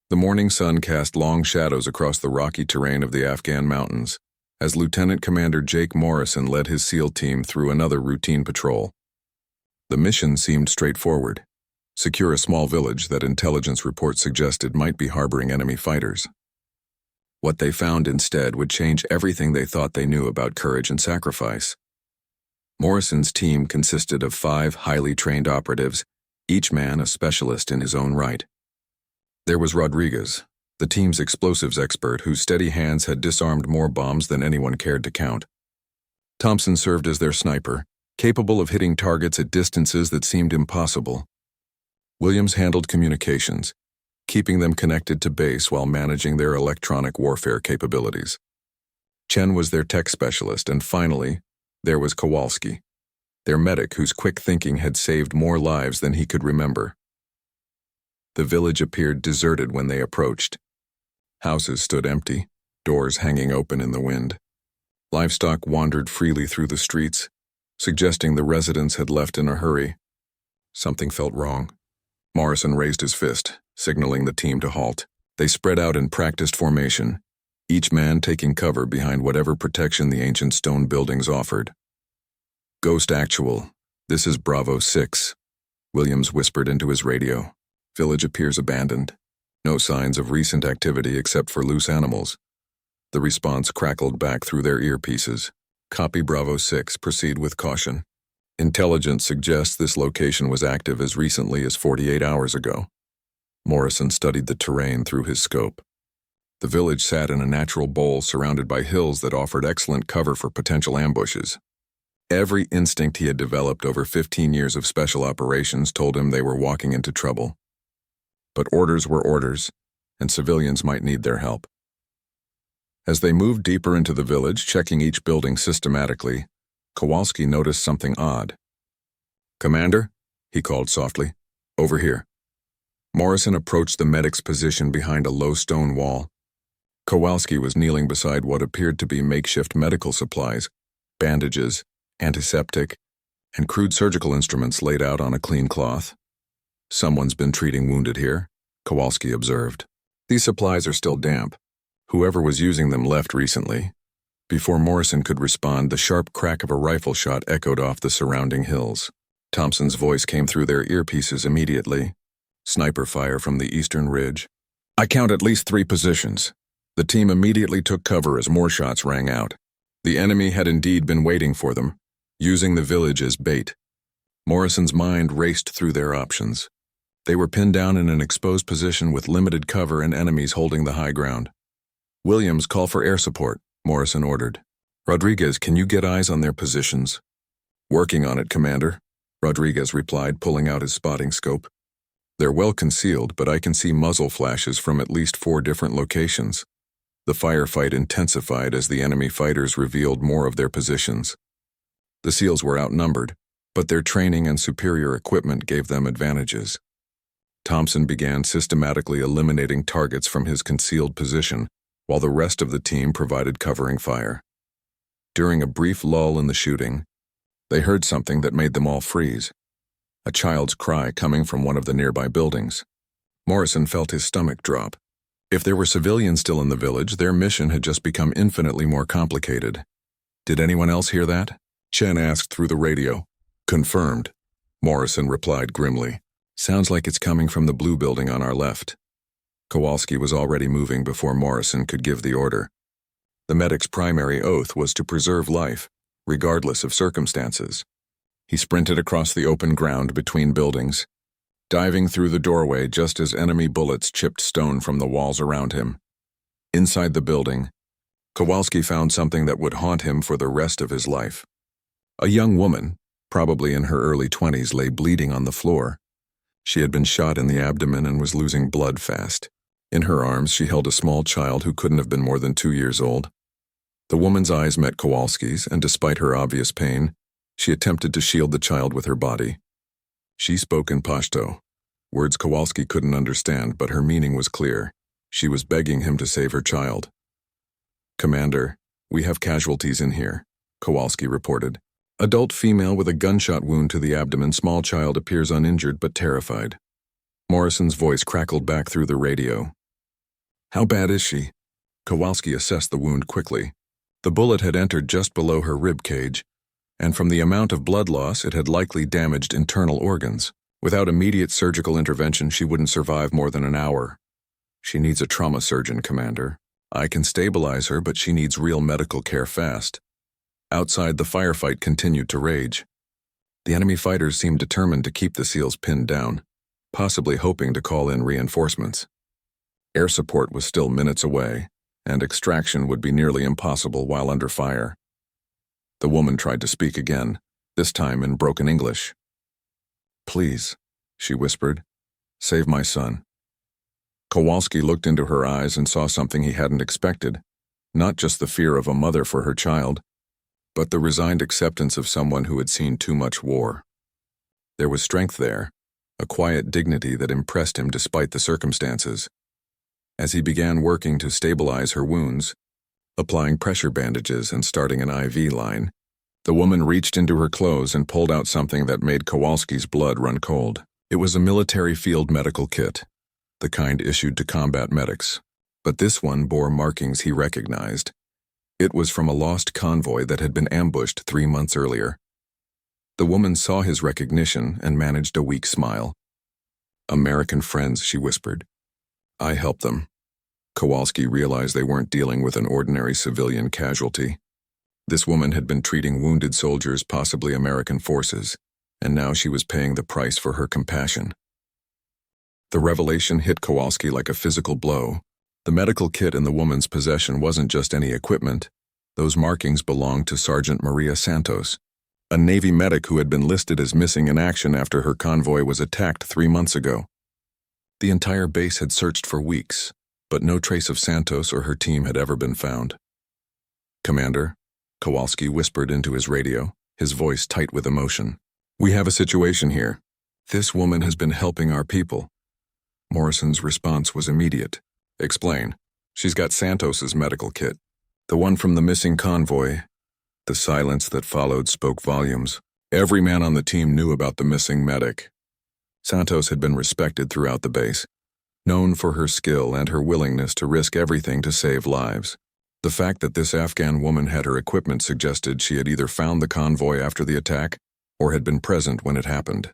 The morning sun cast long shadows across the rocky terrain of the Afghan mountains, as Lieutenant Commander Jake Morrison led his SEAL team through another routine patrol. The mission seemed straightforward: secure a small village that intelligence reports suggested might be harboring enemy fighters. What they found instead would change everything they thought they knew about courage and sacrifice. Morrison's team consisted of 5 highly trained operatives, each man a specialist in his own right. There was Rodriguez, the team's explosives expert whose steady hands had disarmed more bombs than anyone cared to count. Thompson served as their sniper, capable of hitting targets at distances that seemed impossible. Williams handled communications, keeping them connected to base while managing their electronic warfare capabilities. Chen was their tech specialist, and finally, there was Kowalski, their medic whose quick thinking had saved more lives than he could remember. The village appeared deserted when they approached. Houses stood empty, doors hanging open in the wind. Livestock wandered freely through the streets, suggesting the residents had left in a hurry. Something felt wrong. Morrison raised his fist, signaling the team to halt. They spread out in practiced formation, each man taking cover behind whatever protection the ancient stone buildings offered. "Ghost Actual, this is Bravo 6, Williams whispered into his radio. "Village appears abandoned. No signs of recent activity except for loose animals." The response crackled back through their earpieces. "Copy Bravo 6, proceed with caution. Intelligence suggests this location was active as recently as 48 hours ago." Morrison studied the terrain through his scope. The village sat in a natural bowl surrounded by hills that offered excellent cover for potential ambushes. Every instinct he had developed over 15 years of special operations told him they were walking into trouble. But orders were orders, and civilians might need their help. As they moved deeper into the village, checking each building systematically, Kowalski noticed something odd. "Commander," he called softly, "over here." Morrison approached the medic's position behind a low stone wall. Kowalski was kneeling beside what appeared to be makeshift medical supplies, bandages, antiseptic, and crude surgical instruments laid out on a clean cloth. "Someone's been treating wounded here," Kowalski observed. "These supplies are still damp. Whoever was using them left recently." Before Morrison could respond, the sharp crack of a rifle shot echoed off the surrounding hills. Thompson's voice came through their earpieces immediately. "Sniper fire from the eastern ridge. I count at least 3 positions." The team immediately took cover as more shots rang out. The enemy had indeed been waiting for them, using the village as bait. Morrison's mind raced through their options. They were pinned down in an exposed position with limited cover and enemies holding the high ground. "Williams, call for air support," Morrison ordered. "Rodriguez, can you get eyes on their positions?" "Working on it, Commander," Rodriguez replied, pulling out his spotting scope. "They're well concealed, but I can see muzzle flashes from at least 4 different locations." The firefight intensified as the enemy fighters revealed more of their positions. The SEALs were outnumbered, but their training and superior equipment gave them advantages. Thompson began systematically eliminating targets from his concealed position, while the rest of the team provided covering fire. During a brief lull in the shooting, they heard something that made them all freeze: a child's cry coming from one of the nearby buildings. Morrison felt his stomach drop. If there were civilians still in the village, their mission had just become infinitely more complicated. "Did anyone else hear that?" Chen asked through the radio. "Confirmed," Morrison replied grimly. "Sounds like it's coming from the blue building on our left." Kowalski was already moving before Morrison could give the order. The medic's primary oath was to preserve life, regardless of circumstances. He sprinted across the open ground between buildings, diving through the doorway just as enemy bullets chipped stone from the walls around him. Inside the building, Kowalski found something that would haunt him for the rest of his life. A young woman, probably in her early 20s, lay bleeding on the floor. She had been shot in the abdomen and was losing blood fast. In her arms, she held a small child who couldn't have been more than 2 years old. The woman's eyes met Kowalski's, and despite her obvious pain, she attempted to shield the child with her body. She spoke in Pashto, words Kowalski couldn't understand, but her meaning was clear. She was begging him to save her child. "Commander, we have casualties in here," Kowalski reported. "Adult female with a gunshot wound to the abdomen. Small child appears uninjured but terrified." Morrison's voice crackled back through the radio. How bad is she? Kowalski assessed the wound quickly. The bullet had entered just below her rib cage, and from the amount of blood loss, it had likely damaged internal organs. Without immediate surgical intervention, she wouldn't survive more than an hour. She needs a trauma surgeon, Commander. I can stabilize her, but she needs real medical care fast. Outside, the firefight continued to rage. The enemy fighters seemed determined to keep the SEALs pinned down, possibly hoping to call in reinforcements. Air support was still minutes away, and extraction would be nearly impossible while under fire. The woman tried to speak again, this time in broken English. "Please," she whispered, "save my son." Kowalski looked into her eyes and saw something he hadn't expected, not just the fear of a mother for her child, but the resigned acceptance of someone who had seen too much war. There was strength there, a quiet dignity that impressed him despite the circumstances. As he began working to stabilize her wounds, applying pressure bandages and starting an IV line, the woman reached into her clothes and pulled out something that made Kowalski's blood run cold. It was a military field medical kit, the kind issued to combat medics, but this one bore markings he recognized. It was from a lost convoy that had been ambushed 3 months earlier. The woman saw his recognition and managed a weak smile. "American friends," she whispered. "I helped them." Kowalski realized they weren't dealing with an ordinary civilian casualty. This woman had been treating wounded soldiers, possibly American forces, and now she was paying the price for her compassion. The revelation hit Kowalski like a physical blow. The medical kit in the woman's possession wasn't just any equipment. Those markings belonged to Sergeant Maria Santos, a Navy medic who had been listed as missing in action after her convoy was attacked 3 months ago. The entire base had searched for weeks, but no trace of Santos or her team had ever been found. "Commander," Kowalski whispered into his radio, his voice tight with emotion. "We have a situation here. This woman has been helping our people." Morrison's response was immediate. "Explain." "She's got Santos's medical kit. The one from the missing convoy." The silence that followed spoke volumes. Every man on the team knew about the missing medic. Santos had been respected throughout the base, known for her skill and her willingness to risk everything to save lives. The fact that this Afghan woman had her equipment suggested she had either found the convoy after the attack or had been present when it happened.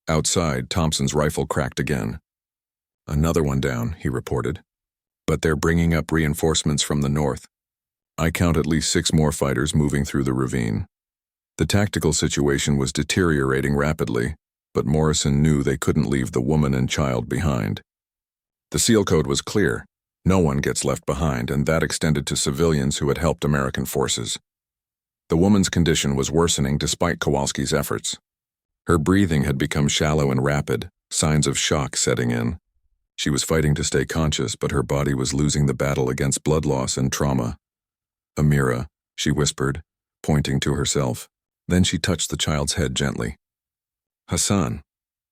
Outside, Thompson's rifle cracked again. "Another one down," he reported. "But they're bringing up reinforcements from the north. I count at least 6 more fighters moving through the ravine." The tactical situation was deteriorating rapidly, but Morrison knew they couldn't leave the woman and child behind. The SEAL code was clear. No one gets left behind, and that extended to civilians who had helped American forces. The woman's condition was worsening despite Kowalski's efforts. Her breathing had become shallow and rapid, signs of shock setting in. She was fighting to stay conscious, but her body was losing the battle against blood loss and trauma. "Amira," she whispered, pointing to herself. Then she touched the child's head gently. "Hassan."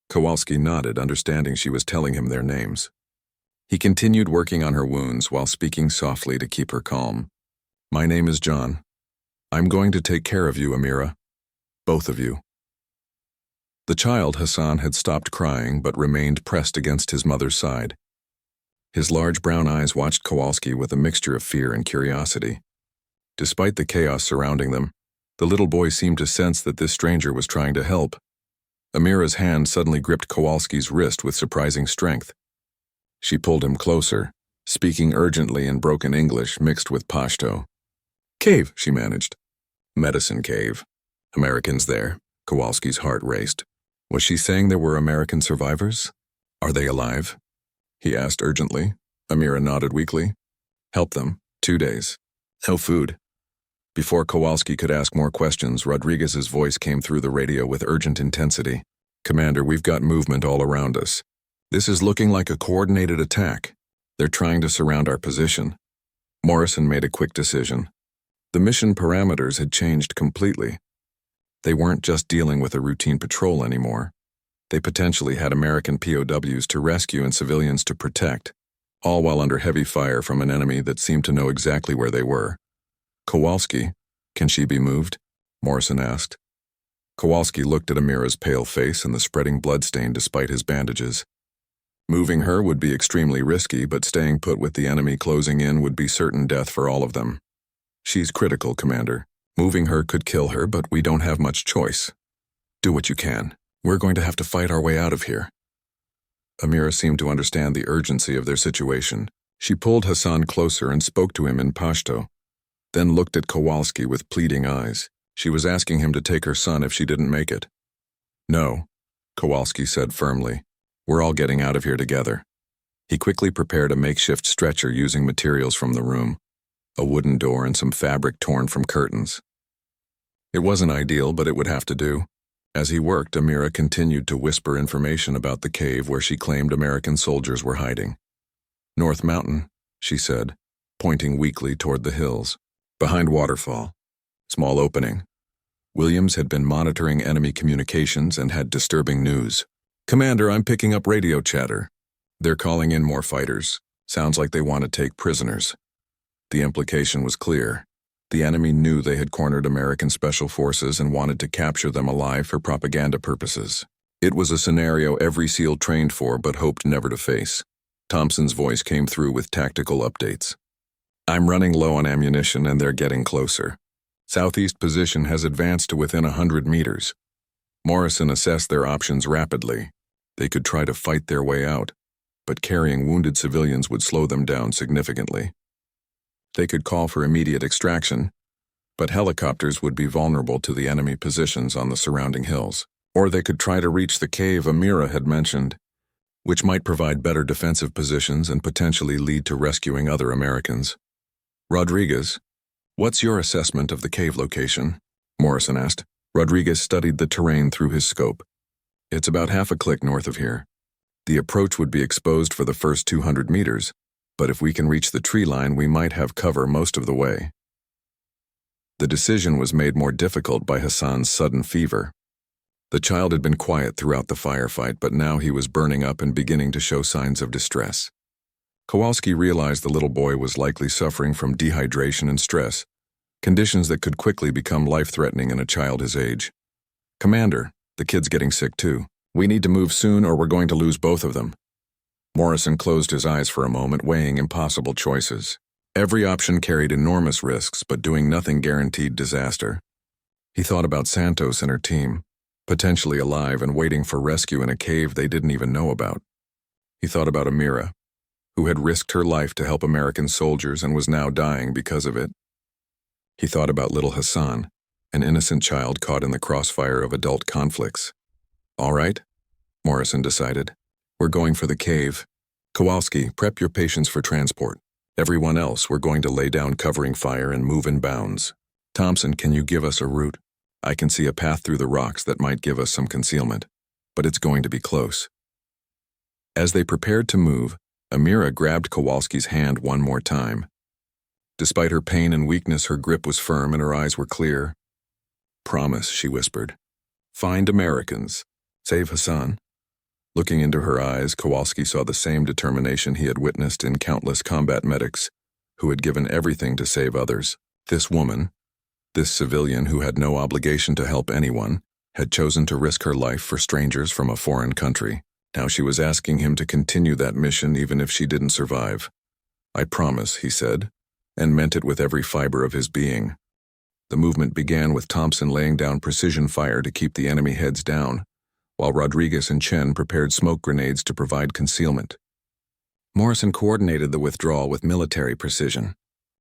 Kowalski nodded, understanding she was telling him their names. He continued working on her wounds while speaking softly to keep her calm. "My name is John. I'm going to take care of you, Amira. Both of you." The child, Hassan, had stopped crying but remained pressed against his mother's side. His large brown eyes watched Kowalski with a mixture of fear and curiosity. Despite the chaos surrounding them, the little boy seemed to sense that this stranger was trying to help. Amira's hand suddenly gripped Kowalski's wrist with surprising strength. She pulled him closer, speaking urgently in broken English mixed with Pashto. "Cave," she managed. "Medicine cave. Americans there." Kowalski's heart raced. Was she saying there were American survivors? "Are they alive?" he asked urgently. Amira nodded weakly. "Help them. 2 days. No food." Before Kowalski could ask more questions, Rodriguez's voice came through the radio with urgent intensity. "Commander, we've got movement all around us. This is looking like a coordinated attack. They're trying to surround our position." Morrison made a quick decision. The mission parameters had changed completely. They weren't just dealing with a routine patrol anymore. They potentially had American POWs to rescue and civilians to protect, all while under heavy fire from an enemy that seemed to know exactly where they were. "Kowalski, can she be moved?" Morrison asked. Kowalski looked at Amira's pale face and the spreading bloodstain despite his bandages. Moving her would be extremely risky, but staying put with the enemy closing in would be certain death for all of them. She's critical, Commander. Moving her could kill her, but we don't have much choice. Do what you can. We're going to have to fight our way out of here. Amira seemed to understand the urgency of their situation. She pulled Hassan closer and spoke to him in Pashto, then looked at Kowalski with pleading eyes. She was asking him to take her son if she didn't make it. No, Kowalski said firmly. We're all getting out of here together. He quickly prepared a makeshift stretcher using materials from the room, a wooden door and some fabric torn from curtains. It wasn't ideal, but it would have to do. As he worked, Amira continued to whisper information about the cave where she claimed American soldiers were hiding. North Mountain, she said, pointing weakly toward the hills. Behind waterfall. Small opening. Williams had been monitoring enemy communications and had disturbing news. Commander, I'm picking up radio chatter. They're calling in more fighters. Sounds like they want to take prisoners. The implication was clear. The enemy knew they had cornered American special forces and wanted to capture them alive for propaganda purposes. It was a scenario every SEAL trained for but hoped never to face. Thompson's voice came through with tactical updates. I'm running low on ammunition and they're getting closer. Southeast position has advanced to within 100 meters. Morrison assessed their options rapidly. They could try to fight their way out, but carrying wounded civilians would slow them down significantly. They could call for immediate extraction, but helicopters would be vulnerable to the enemy positions on the surrounding hills. Or they could try to reach the cave Amira had mentioned, which might provide better defensive positions and potentially lead to rescuing other Americans. Rodriguez, what's your assessment of the cave location? Morrison asked. Rodriguez studied the terrain through his scope. It's about half a click north of here. The approach would be exposed for the first 200 meters, but if we can reach the tree line, we might have cover most of the way. The decision was made more difficult by Hassan's sudden fever. The child had been quiet throughout the firefight, but now he was burning up and beginning to show signs of distress. Kowalski realized the little boy was likely suffering from dehydration and stress, conditions that could quickly become life-threatening in a child his age. Commander, the kid's getting sick too. We need to move soon or we're going to lose both of them. Morrison closed his eyes for a moment, weighing impossible choices. Every option carried enormous risks, but doing nothing guaranteed disaster. He thought about Santos and her team, potentially alive and waiting for rescue in a cave they didn't even know about. He thought about Amira, who had risked her life to help American soldiers and was now dying because of it. He thought about little Hassan, an innocent child caught in the crossfire of adult conflicts. All right, Morrison decided. We're going for the cave. Kowalski, prep your patients for transport. Everyone else, we're going to lay down covering fire and move in bounds. Thompson, can you give us a route? I can see a path through the rocks that might give us some concealment, but it's going to be close. As they prepared to move, Amira grabbed Kowalski's hand one more time. Despite her pain and weakness, her grip was firm and her eyes were clear. Promise, she whispered. Find Americans. Save Hassan. Looking into her eyes, Kowalski saw the same determination he had witnessed in countless combat medics who had given everything to save others. This woman, this civilian who had no obligation to help anyone, had chosen to risk her life for strangers from a foreign country. Now she was asking him to continue that mission even if she didn't survive. I promise, he said, and meant it with every fiber of his being. The movement began with Thompson laying down precision fire to keep the enemy heads down, while Rodriguez and Chen prepared smoke grenades to provide concealment. Morrison coordinated the withdrawal with military precision,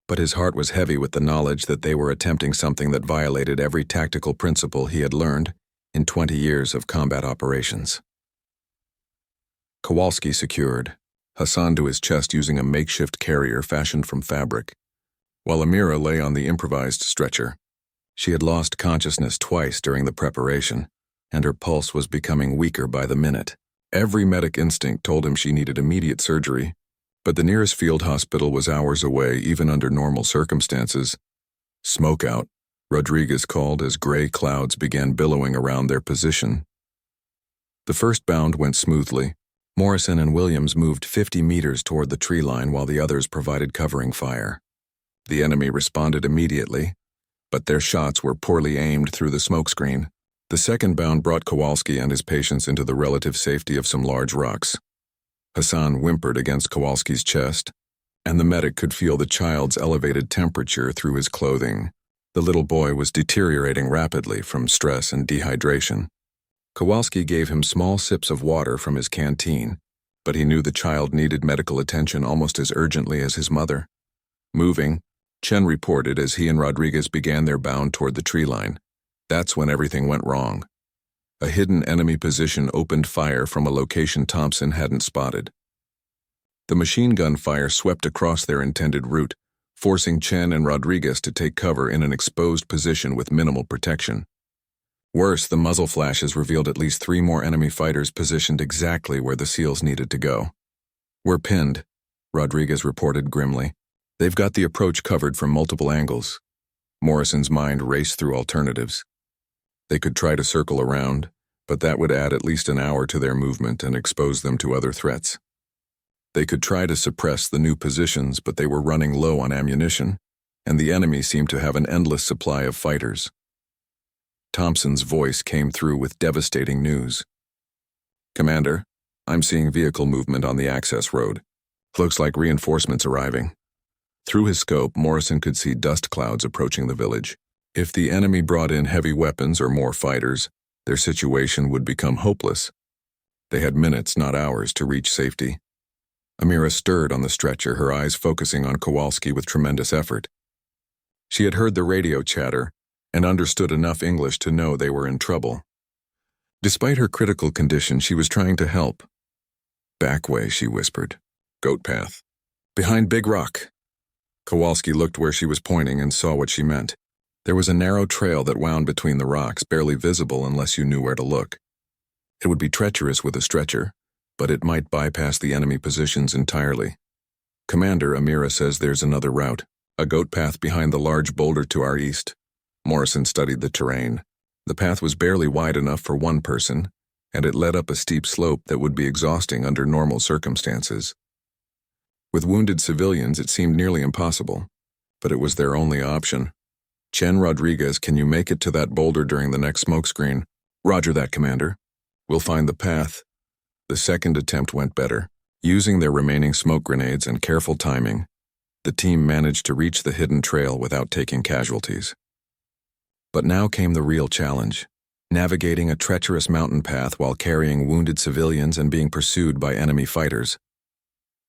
but his heart was heavy with the knowledge that they were attempting something that violated every tactical principle he had learned in 20 years of combat operations. Kowalski secured Hassan to his chest using a makeshift carrier fashioned from fabric, while Amira lay on the improvised stretcher. She had lost consciousness twice during the preparation, and her pulse was becoming weaker by the minute. Every medic instinct told him she needed immediate surgery, but the nearest field hospital was hours away even under normal circumstances. Smoke out, Rodriguez called as gray clouds began billowing around their position. The first bound went smoothly. Morrison and Williams moved 50 meters toward the tree line while the others provided covering fire. The enemy responded immediately, but their shots were poorly aimed through the smokescreen. The second bound brought Kowalski and his patients into the relative safety of some large rocks. Hassan whimpered against Kowalski's chest, and the medic could feel the child's elevated temperature through his clothing. The little boy was deteriorating rapidly from stress and dehydration. Kowalski gave him small sips of water from his canteen, but he knew the child needed medical attention almost as urgently as his mother. Moving, Chen reported as he and Rodriguez began their bound toward the tree line. That's when everything went wrong. A hidden enemy position opened fire from a location Thompson hadn't spotted. The machine gun fire swept across their intended route, forcing Chen and Rodriguez to take cover in an exposed position with minimal protection. Worse, the muzzle flashes revealed at least 3 more enemy fighters positioned exactly where the SEALs needed to go. "We're pinned," Rodriguez reported grimly. "They've got the approach covered from multiple angles." Morrison's mind raced through alternatives. They could try to circle around, but that would add at least an hour to their movement and expose them to other threats. They could try to suppress the new positions, but they were running low on ammunition, and the enemy seemed to have an endless supply of fighters. Thompson's voice came through with devastating news. "Commander, I'm seeing vehicle movement on the access road. Looks like reinforcements arriving." Through his scope, Morrison could see dust clouds approaching the village. If the enemy brought in heavy weapons or more fighters, their situation would become hopeless. They had minutes, not hours, to reach safety. Amira stirred on the stretcher, her eyes focusing on Kowalski with tremendous effort. She had heard the radio chatter and understood enough English to know they were in trouble. Despite her critical condition, she was trying to help. "Back way," she whispered. "Goat path. Behind Big Rock." Kowalski looked where she was pointing and saw what she meant. There was a narrow trail that wound between the rocks, barely visible unless you knew where to look. It would be treacherous with a stretcher, but it might bypass the enemy positions entirely. "Commander, Amira says there's another route, a goat path behind the large boulder to our east." Morrison studied the terrain. The path was barely wide enough for one person, and it led up a steep slope that would be exhausting under normal circumstances. With wounded civilians, it seemed nearly impossible, but it was their only option. "Chen, Rodriguez, can you make it to that boulder during the next smokescreen?" "Roger that, Commander. We'll find the path." The second attempt went better. Using their remaining smoke grenades and careful timing, the team managed to reach the hidden trail without taking casualties. But now came the real challenge: navigating a treacherous mountain path while carrying wounded civilians and being pursued by enemy fighters.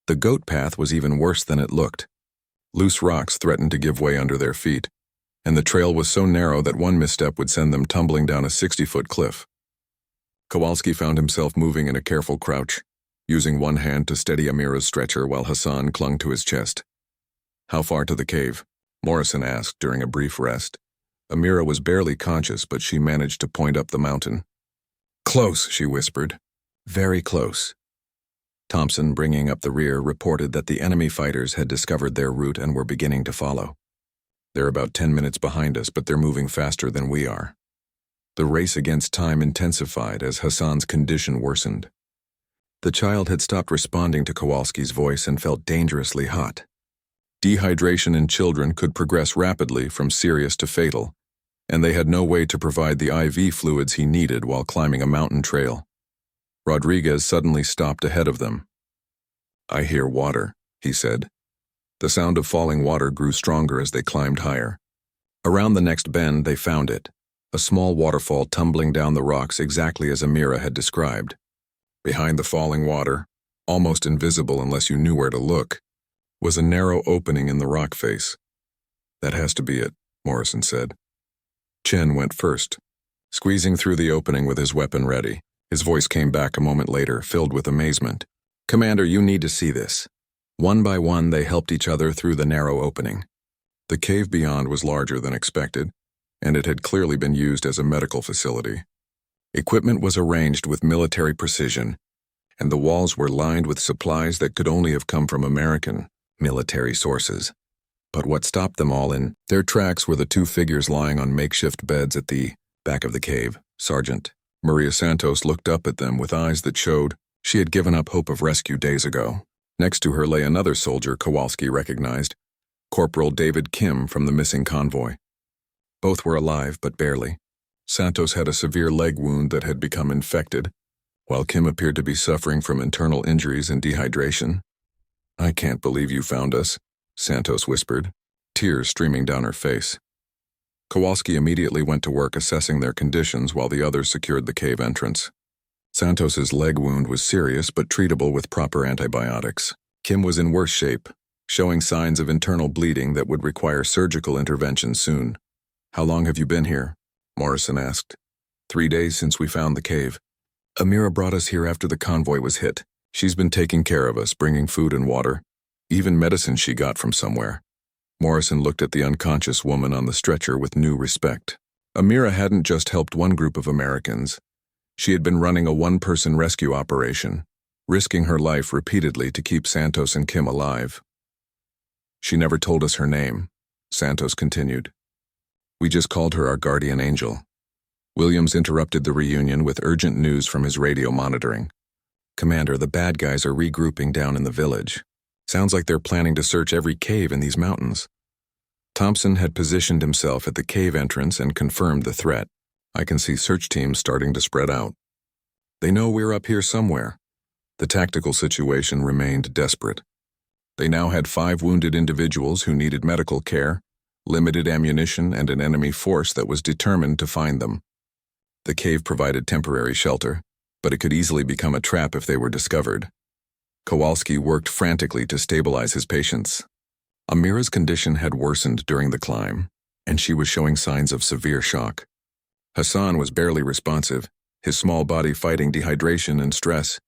The goat path was even worse than it looked. Loose rocks threatened to give way under their feet, and the trail was so narrow that one misstep would send them tumbling down a 60-foot cliff. Kowalski found himself moving in a careful crouch, using one hand to steady Amira's stretcher while Hassan clung to his chest. "How far to the cave?" Morrison asked during a brief rest. Amira was barely conscious, but she managed to point up the mountain. "Close," she whispered. "Very close." Thompson, bringing up the rear, reported that the enemy fighters had discovered their route and were beginning to follow. "They're about 10 minutes behind us, but they're moving faster than we are." The race against time intensified as Hassan's condition worsened. The child had stopped responding to Kowalski's voice and felt dangerously hot. Dehydration in children could progress rapidly from serious to fatal, and they had no way to provide the IV fluids he needed while climbing a mountain trail. Rodriguez suddenly stopped ahead of them. "I hear water," he said. The sound of falling water grew stronger as they climbed higher. Around the next bend, they found it, a small waterfall tumbling down the rocks exactly as Amira had described. Behind the falling water, almost invisible unless you knew where to look, was a narrow opening in the rock face. "That has to be it," Morrison said. Chen went first, squeezing through the opening with his weapon ready. His voice came back a moment later, filled with amazement. "Commander, you need to see this." One by one, they helped each other through the narrow opening. The cave beyond was larger than expected, and it had clearly been used as a medical facility. Equipment was arranged with military precision, and the walls were lined with supplies that could only have come from American military sources. But what stopped them all in their tracks were the 2 figures lying on makeshift beds at the back of the cave. Sergeant Maria Santos looked up at them with eyes that showed she had given up hope of rescue days ago. Next to her lay another soldier Kowalski recognized, Corporal David Kim from the missing convoy. Both were alive, but barely. Santos had a severe leg wound that had become infected, while Kim appeared to be suffering from internal injuries and dehydration. "I can't believe you found us," Santos whispered, tears streaming down her face. Kowalski immediately went to work assessing their conditions while the others secured the cave entrance. Santos's leg wound was serious but treatable with proper antibiotics. Kim was in worse shape, showing signs of internal bleeding that would require surgical intervention soon. "How long have you been here?" Morrison asked. 3 days since we found the cave. Amira brought us here after the convoy was hit. She's been taking care of us, bringing food and water, even medicine she got from somewhere." Morrison looked at the unconscious woman on the stretcher with new respect. Amira hadn't just helped one group of Americans. She had been running a one-person rescue operation, risking her life repeatedly to keep Santos and Kim alive. "She never told us her name," Santos continued. "We just called her our guardian angel." Williams interrupted the reunion with urgent news from his radio monitoring. "Commander, the bad guys are regrouping down in the village. Sounds like they're planning to search every cave in these mountains." Thompson had positioned himself at the cave entrance and confirmed the threat. "I can see search teams starting to spread out. They know we're up here somewhere." The tactical situation remained desperate. They now had 5 wounded individuals who needed medical care, limited ammunition, and an enemy force that was determined to find them. The cave provided temporary shelter, but it could easily become a trap if they were discovered. Kowalski worked frantically to stabilize his patients. Amira's condition had worsened during the climb, and she was showing signs of severe shock. Hassan was barely responsive, his small body fighting dehydration and stress.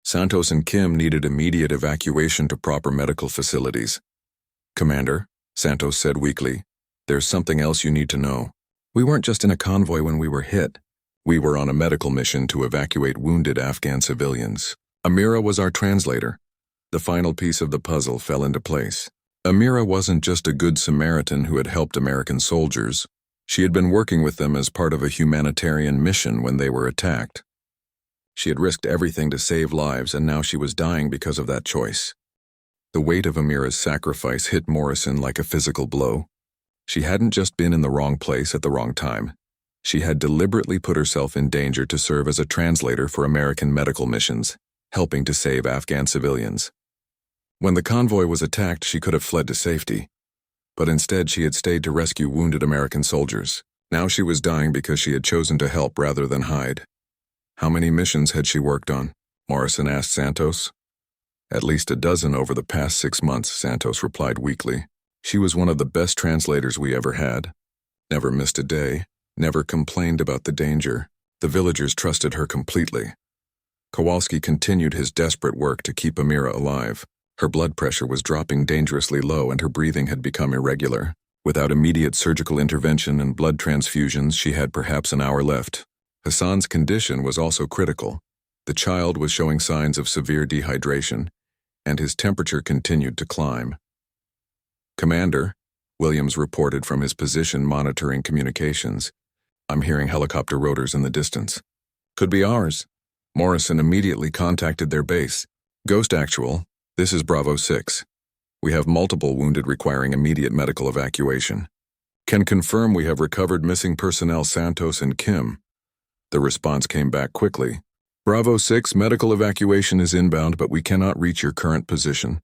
Santos and Kim needed immediate evacuation to proper medical facilities. "Commander," Santos said weakly, "there's something else you need to know. We weren't just in a convoy when we were hit. We were on a medical mission to evacuate wounded Afghan civilians. Amira was our translator." The final piece of the puzzle fell into place. Amira wasn't just a good Samaritan who had helped American soldiers. She had been working with them as part of a humanitarian mission when they were attacked. She had risked everything to save lives, and now she was dying because of that choice. The weight of Amira's sacrifice hit Morrison like a physical blow. She hadn't just been in the wrong place at the wrong time. She had deliberately put herself in danger to serve as a translator for American medical missions, helping to save Afghan civilians. When the convoy was attacked, she could have fled to safety, but instead she had stayed to rescue wounded American soldiers. Now she was dying because she had chosen to help rather than hide. "How many missions had she worked on?" Morrison asked Santos. "At least a dozen over the past 6 months," Santos replied weakly. "She was one of the best translators we ever had. Never missed a day, never complained about the danger. The villagers trusted her completely." Kowalski continued his desperate work to keep Amira alive. Her blood pressure was dropping dangerously low and her breathing had become irregular. Without immediate surgical intervention and blood transfusions, she had perhaps an hour left. Hassan's condition was also critical. The child was showing signs of severe dehydration, and his temperature continued to climb. "Commander," Williams reported from his position monitoring communications, "I'm hearing helicopter rotors in the distance." "Could be ours." Morrison immediately contacted their base. "Ghost Actual, this is Bravo 6. We have multiple wounded requiring immediate medical evacuation. Can confirm we have recovered missing personnel Santos and Kim." The response came back quickly. "Bravo 6, medical evacuation is inbound, but we cannot reach your current position.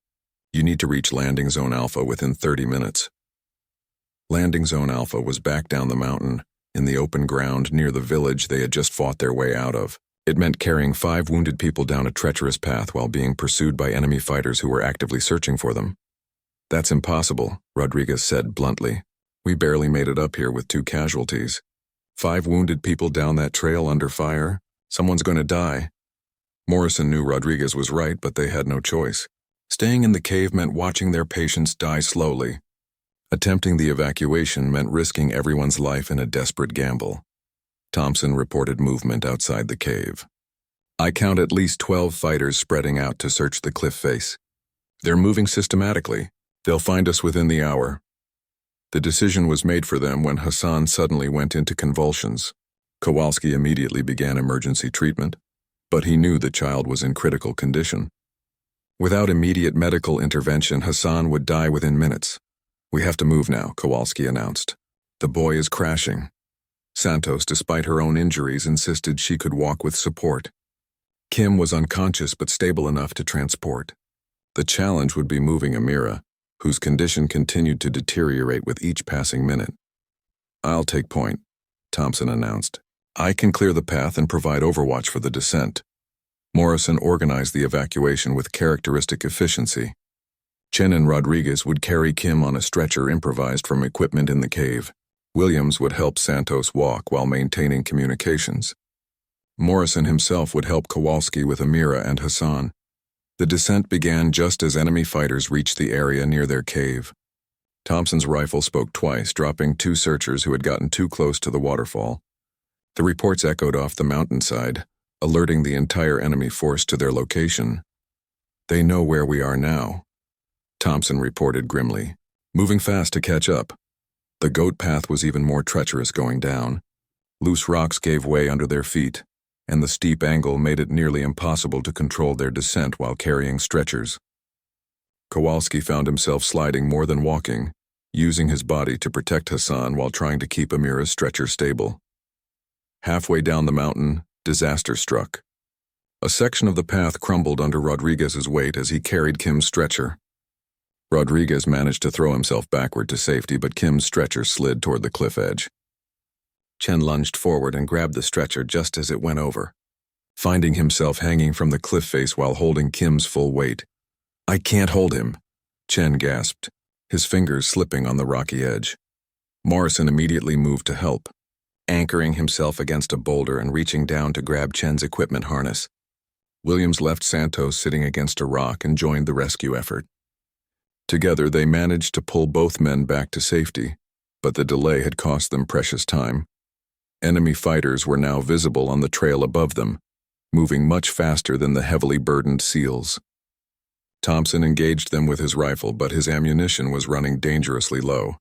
You need to reach Landing Zone Alpha within 30 minutes. Landing Zone Alpha was back down the mountain, in the open ground near the village they had just fought their way out of. It meant carrying 5 wounded people down a treacherous path while being pursued by enemy fighters who were actively searching for them. "That's impossible," Rodriguez said bluntly. "We barely made it up here with 2 casualties. 5 wounded people down that trail under fire? Someone's going to die." Morrison knew Rodriguez was right, but they had no choice. Staying in the cave meant watching their patients die slowly. Attempting the evacuation meant risking everyone's life in a desperate gamble. Thompson reported movement outside the cave. "I count at least 12 fighters spreading out to search the cliff face. They're moving systematically. They'll find us within the hour." The decision was made for them when Hassan suddenly went into convulsions. Kowalski immediately began emergency treatment, but he knew the child was in critical condition. Without immediate medical intervention, Hassan would die within minutes. "We have to move now," Kowalski announced. "The boy is crashing." Santos, despite her own injuries, insisted she could walk with support. Kim was unconscious but stable enough to transport. The challenge would be moving Amira, whose condition continued to deteriorate with each passing minute. "I'll take point," Thompson announced. "I can clear the path and provide overwatch for the descent." Morrison organized the evacuation with characteristic efficiency. Chen and Rodriguez would carry Kim on a stretcher improvised from equipment in the cave. Williams would help Santos walk while maintaining communications. Morrison himself would help Kowalski with Amira and Hassan. The descent began just as enemy fighters reached the area near their cave. Thompson's rifle spoke twice, dropping 2 searchers who had gotten too close to the waterfall. The reports echoed off the mountainside, alerting the entire enemy force to their location. "They know where we are now," Thompson reported grimly, moving fast to catch up. The goat path was even more treacherous going down. Loose rocks gave way under their feet, and the steep angle made it nearly impossible to control their descent while carrying stretchers. Kowalski found himself sliding more than walking, using his body to protect Hassan while trying to keep Amira's stretcher stable. Halfway down the mountain, disaster struck. A section of the path crumbled under Rodriguez's weight as he carried Kim's stretcher. Rodriguez managed to throw himself backward to safety, but Kim's stretcher slid toward the cliff edge. Chen lunged forward and grabbed the stretcher just as it went over, finding himself hanging from the cliff face while holding Kim's full weight. "I can't hold him," Chen gasped, his fingers slipping on the rocky edge. Morrison immediately moved to help, anchoring himself against a boulder and reaching down to grab Chen's equipment harness. Williams left Santos sitting against a rock and joined the rescue effort. Together, they managed to pull both men back to safety, but the delay had cost them precious time. Enemy fighters were now visible on the trail above them, moving much faster than the heavily burdened SEALs. Thompson engaged them with his rifle, but his ammunition was running dangerously low.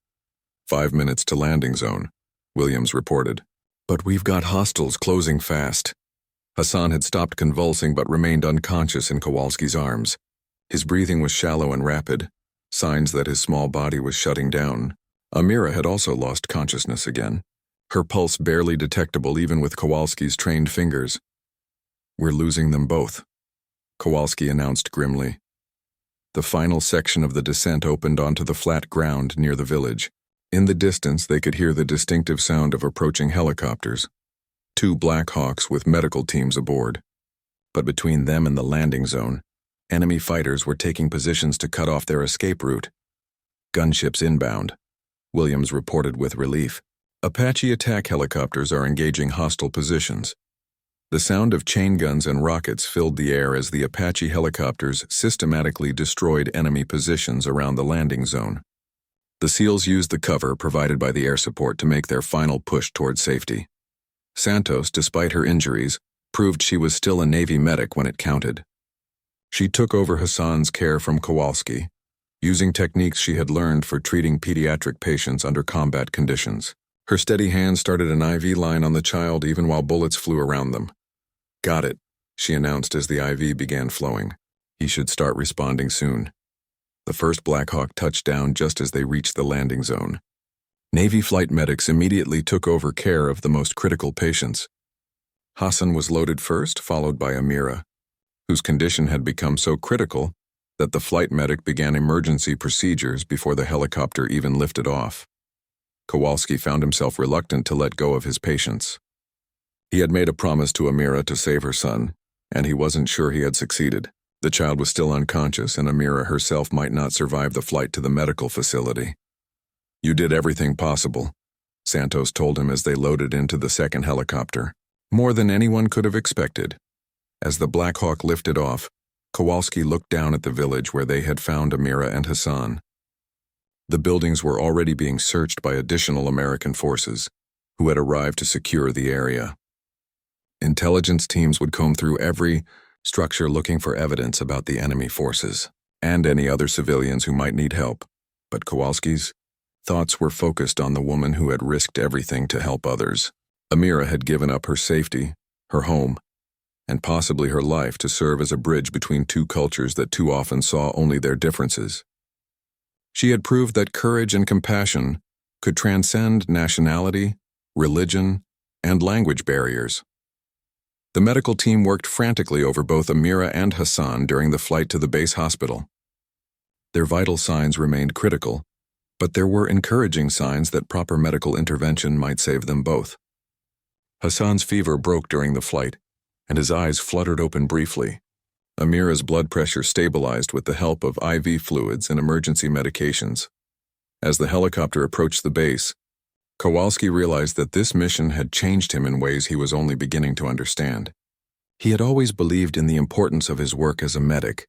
5 minutes to landing zone, Williams reported. "But we've got hostiles closing fast." Hassan had stopped convulsing but remained unconscious in Kowalski's arms. His breathing was shallow and rapid, signs that his small body was shutting down. Amira had also lost consciousness again, her pulse barely detectable even with Kowalski's trained fingers. "We're losing them both," Kowalski announced grimly. The final section of the descent opened onto the flat ground near the village. In the distance, they could hear the distinctive sound of approaching helicopters, 2 Black Hawks with medical teams aboard. But between them and the landing zone, enemy fighters were taking positions to cut off their escape route. "Gunships inbound," Williams reported with relief. "Apache attack helicopters are engaging hostile positions." The sound of chain guns and rockets filled the air as the Apache helicopters systematically destroyed enemy positions around the landing zone. The SEALs used the cover provided by the air support to make their final push toward safety. Santos, despite her injuries, proved she was still a Navy medic when it counted. She took over Hassan's care from Kowalski, using techniques she had learned for treating pediatric patients under combat conditions. Her steady hand started an IV line on the child even while bullets flew around them. "Got it," she announced as the IV began flowing. "He should start responding soon." The first Black Hawk touched down just as they reached the landing zone. Navy flight medics immediately took over care of the most critical patients. Hassan was loaded first, followed by Amira, whose condition had become so critical that the flight medic began emergency procedures before the helicopter even lifted off. Kowalski found himself reluctant to let go of his patients. He had made a promise to Amira to save her son, and he wasn't sure he had succeeded. The child was still unconscious, and Amira herself might not survive the flight to the medical facility. "You did everything possible," Santos told him as they loaded into the second helicopter. More than anyone could have expected. As the Black Hawk lifted off, Kowalski looked down at the village where they had found Amira and Hassan. The buildings were already being searched by additional American forces, who had arrived to secure the area. Intelligence teams would comb through every structure looking for evidence about the enemy forces, and any other civilians who might need help. But Kowalski's thoughts were focused on the woman who had risked everything to help others. Amira had given up her safety, her home, and possibly her life to serve as a bridge between 2 cultures that too often saw only their differences. She had proved that courage and compassion could transcend nationality, religion, and language barriers. The medical team worked frantically over both Amira and Hassan during the flight to the base hospital. Their vital signs remained critical, but there were encouraging signs that proper medical intervention might save them both. Hassan's fever broke during the flight, and his eyes fluttered open briefly. Amira's blood pressure stabilized with the help of IV fluids and emergency medications. As the helicopter approached the base, Kowalski realized that this mission had changed him in ways he was only beginning to understand. He had always believed in the importance of his work as a medic,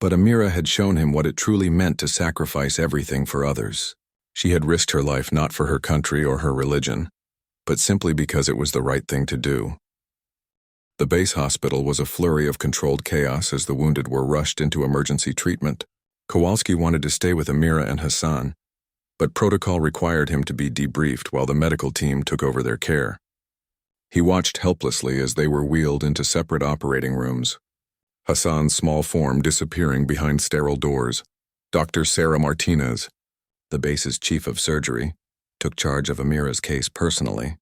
but Amira had shown him what it truly meant to sacrifice everything for others. She had risked her life not for her country or her religion, but simply because it was the right thing to do. The base hospital was a flurry of controlled chaos as the wounded were rushed into emergency treatment. Kowalski wanted to stay with Amira and Hassan, but protocol required him to be debriefed while the medical team took over their care. He watched helplessly as they were wheeled into separate operating rooms, Hassan's small form disappearing behind sterile doors. Dr. Sarah Martinez, the base's chief of surgery, took charge of Amira's case personally.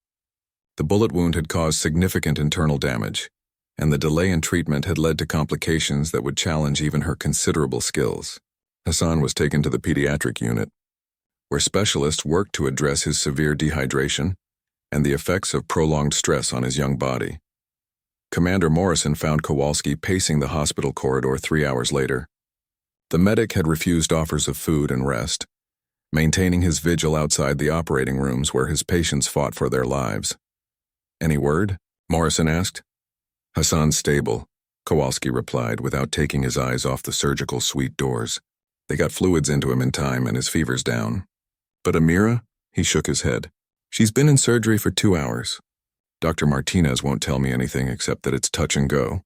The bullet wound had caused significant internal damage, and the delay in treatment had led to complications that would challenge even her considerable skills. Hassan was taken to the pediatric unit, where specialists worked to address his severe dehydration and the effects of prolonged stress on his young body. Commander Morrison found Kowalski pacing the hospital corridor 3 hours later. The medic had refused offers of food and rest, maintaining his vigil outside the operating rooms where his patients fought for their lives. "Any word?" Morrison asked. "Hassan's stable," Kowalski replied without taking his eyes off the surgical suite doors. "They got fluids into him in time and his fever's down." "But Amira?" He shook his head. "She's been in surgery for 2 hours. Dr. Martinez won't tell me anything except that it's touch and go."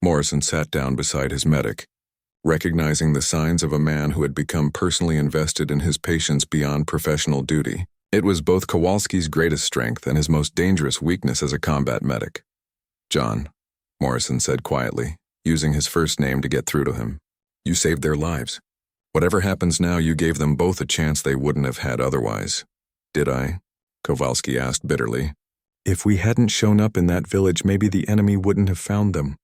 Morrison sat down beside his medic, recognizing the signs of a man who had become personally invested in his patients beyond professional duty. It was both Kowalski's greatest strength and his most dangerous weakness as a combat medic. "John," Morrison said quietly, using his first name to get through to him, "you saved their lives. Whatever happens now, you gave them both a chance they wouldn't have had otherwise." "Did I?" Kowalski asked bitterly. "If we hadn't shown up in that village, maybe the enemy wouldn't have found them.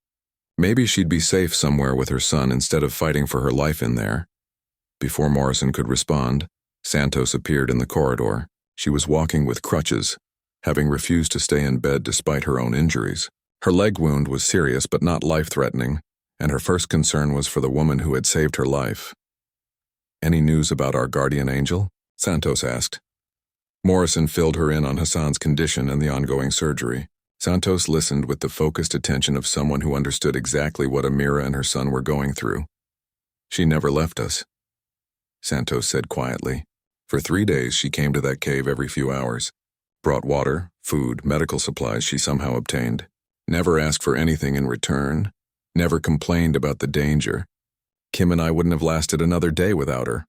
Maybe she'd be safe somewhere with her son instead of fighting for her life in there." Before Morrison could respond, Santos appeared in the corridor. She was walking with crutches, having refused to stay in bed despite her own injuries. Her leg wound was serious but not life-threatening, and her first concern was for the woman who had saved her life. "Any news about our guardian angel?" Santos asked. Morrison filled her in on Hassan's condition and the ongoing surgery. Santos listened with the focused attention of someone who understood exactly what Amira and her son were going through. "She never left us," Santos said quietly. "For 3 days she came to that cave every few hours, brought water, food, medical supplies she somehow obtained, never asked for anything in return, never complained about the danger. Kim and I wouldn't have lasted another day without her."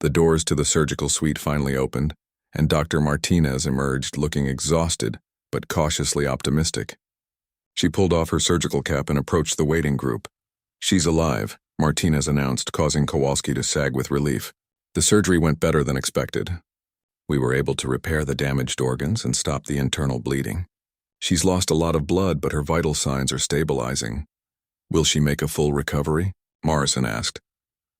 The doors to the surgical suite finally opened, and Dr. Martinez emerged looking exhausted but cautiously optimistic. She pulled off her surgical cap and approached the waiting group. "She's alive," Martinez announced, causing Kowalski to sag with relief. "The surgery went better than expected. We were able to repair the damaged organs and stop the internal bleeding. She's lost a lot of blood, but her vital signs are stabilizing." "Will she make a full recovery?" Morrison asked.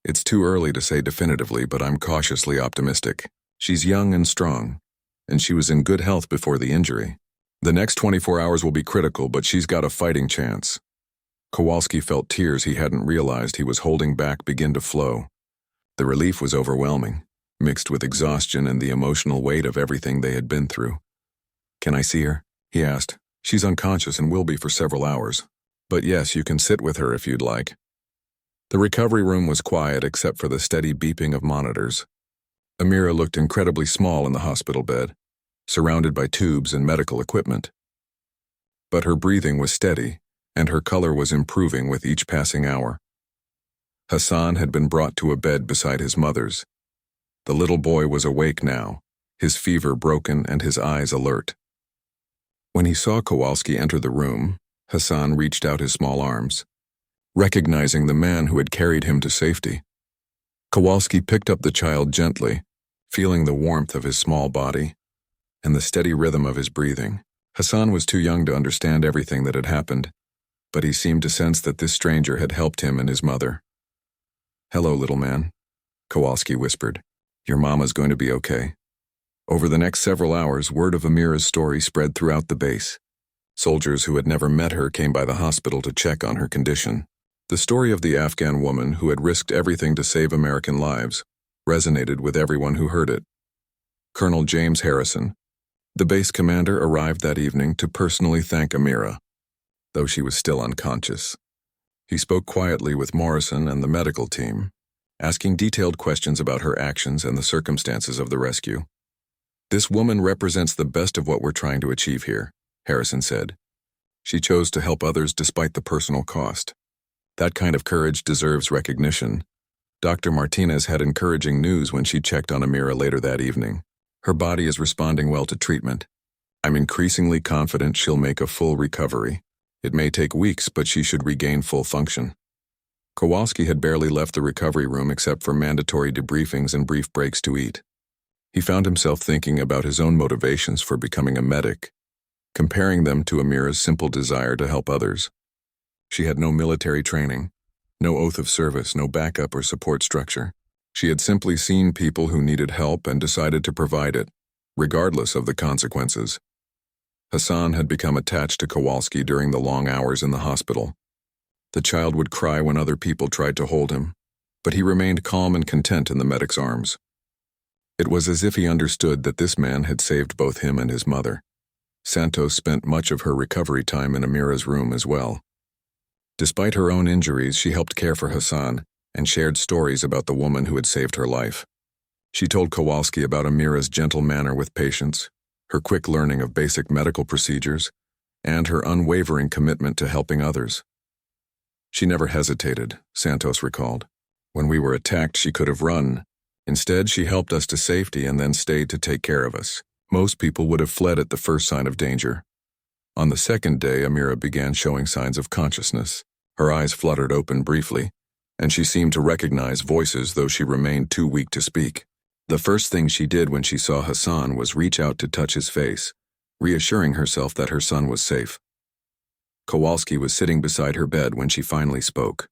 "It's too early to say definitively, but I'm cautiously optimistic. She's young and strong, and she was in good health before the injury. The next 24 hours will be critical, but she's got a fighting chance." Kowalski felt tears he hadn't realized he was holding back begin to flow. The relief was overwhelming, mixed with exhaustion and the emotional weight of everything they had been through. "Can I see her?" he asked. "She's unconscious and will be for several hours. But yes, you can sit with her if you'd like." The recovery room was quiet except for the steady beeping of monitors. Amira looked incredibly small in the hospital bed, surrounded by tubes and medical equipment. But her breathing was steady, and her color was improving with each passing hour. Hassan had been brought to a bed beside his mother's. The little boy was awake now, his fever broken and his eyes alert. When he saw Kowalski enter the room, Hassan reached out his small arms, recognizing the man who had carried him to safety. Kowalski picked up the child gently, feeling the warmth of his small body and the steady rhythm of his breathing. Hassan was too young to understand everything that had happened, but he seemed to sense that this stranger had helped him and his mother. "Hello, little man," Kowalski whispered. "Your mama's going to be okay." Over the next several hours, word of Amira's story spread throughout the base. Soldiers who had never met her came by the hospital to check on her condition. The story of the Afghan woman who had risked everything to save American lives resonated with everyone who heard it. Colonel James Harrison, the base commander, arrived that evening to personally thank Amira, though she was still unconscious. He spoke quietly with Morrison and the medical team, asking detailed questions about her actions and the circumstances of the rescue. "This woman represents the best of what we're trying to achieve here," Harrison said. "She chose to help others despite the personal cost. That kind of courage deserves recognition." Dr. Martinez had encouraging news when she checked on Amira later that evening. "Her body is responding well to treatment. I'm increasingly confident she'll make a full recovery. It may take weeks, but she should regain full function." Kowalski had barely left the recovery room except for mandatory debriefings and brief breaks to eat. He found himself thinking about his own motivations for becoming a medic, comparing them to Amira's simple desire to help others. She had no military training, no oath of service, no backup or support structure. She had simply seen people who needed help and decided to provide it, regardless of the consequences. Hassan had become attached to Kowalski during the long hours in the hospital. The child would cry when other people tried to hold him, but he remained calm and content in the medic's arms. It was as if he understood that this man had saved both him and his mother. Santos spent much of her recovery time in Amira's room as well. Despite her own injuries, she helped care for Hassan and shared stories about the woman who had saved her life. She told Kowalski about Amira's gentle manner with patients, her quick learning of basic medical procedures, and her unwavering commitment to helping others. "She never hesitated," Santos recalled. "When we were attacked, she could have run. Instead, she helped us to safety and then stayed to take care of us. Most people would have fled at the first sign of danger." On the second day, Amira began showing signs of consciousness. Her eyes fluttered open briefly, and she seemed to recognize voices, though she remained too weak to speak. The first thing she did when she saw Hassan was reach out to touch his face, reassuring herself that her son was safe. Kowalski was sitting beside her bed when she finally spoke.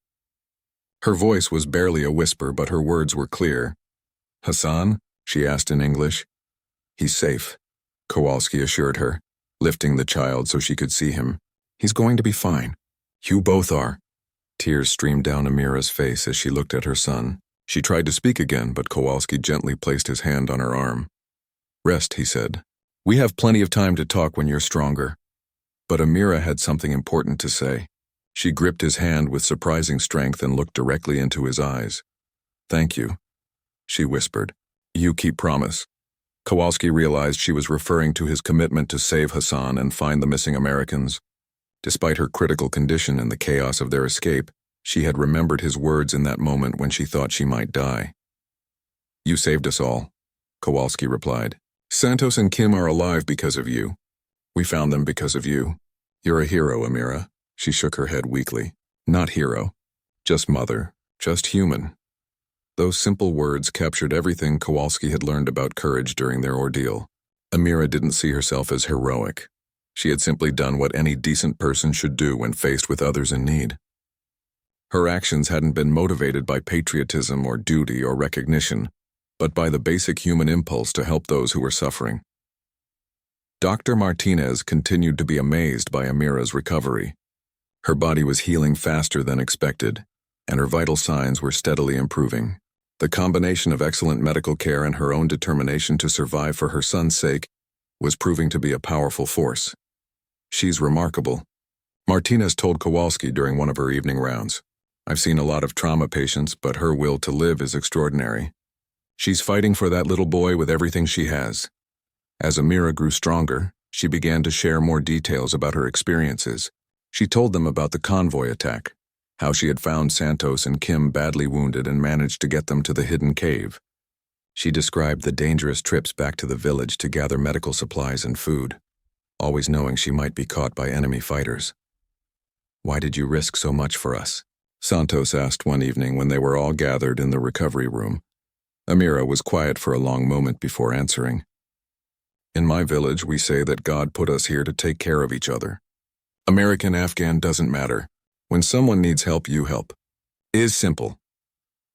Her voice was barely a whisper, but her words were clear. "Hassan?" she asked in English. "He's safe," Kowalski assured her, lifting the child so she could see him. "He's going to be fine. You both are." Tears streamed down Amira's face as she looked at her son. She tried to speak again, but Kowalski gently placed his hand on her arm. "Rest," he said. "We have plenty of time to talk when you're stronger." But Amira had something important to say. She gripped his hand with surprising strength and looked directly into his eyes. "Thank you," she whispered. "You keep promise." Kowalski realized she was referring to his commitment to save Hassan and find the missing Americans. Despite her critical condition and the chaos of their escape, she had remembered his words in that moment when she thought she might die. "You saved us all," Kowalski replied. "Santos and Kim are alive because of you. We found them because of you. You're a hero, Amira." She shook her head weakly. "Not hero. Just mother. Just human." Those simple words captured everything Kowalski had learned about courage during their ordeal. Amira didn't see herself as heroic. She had simply done what any decent person should do when faced with others in need. Her actions hadn't been motivated by patriotism or duty or recognition, but by the basic human impulse to help those who were suffering. Dr. Martinez continued to be amazed by Amira's recovery. Her body was healing faster than expected, and her vital signs were steadily improving. The combination of excellent medical care and her own determination to survive for her son's sake was proving to be a powerful force. "She's remarkable," Martinez told Kowalski during one of her evening rounds. "I've seen a lot of trauma patients, but her will to live is extraordinary. She's fighting for that little boy with everything she has." As Amira grew stronger, she began to share more details about her experiences. She told them about the convoy attack, how she had found Santos and Kim badly wounded and managed to get them to the hidden cave. She described the dangerous trips back to the village to gather medical supplies and food, always knowing she might be caught by enemy fighters. "Why did you risk so much for us?" Santos asked one evening when they were all gathered in the recovery room. Amira was quiet for a long moment before answering. In my village, we say that God put us here to take care of each other. American, Afghan doesn't matter. When someone needs help, you help. Is simple.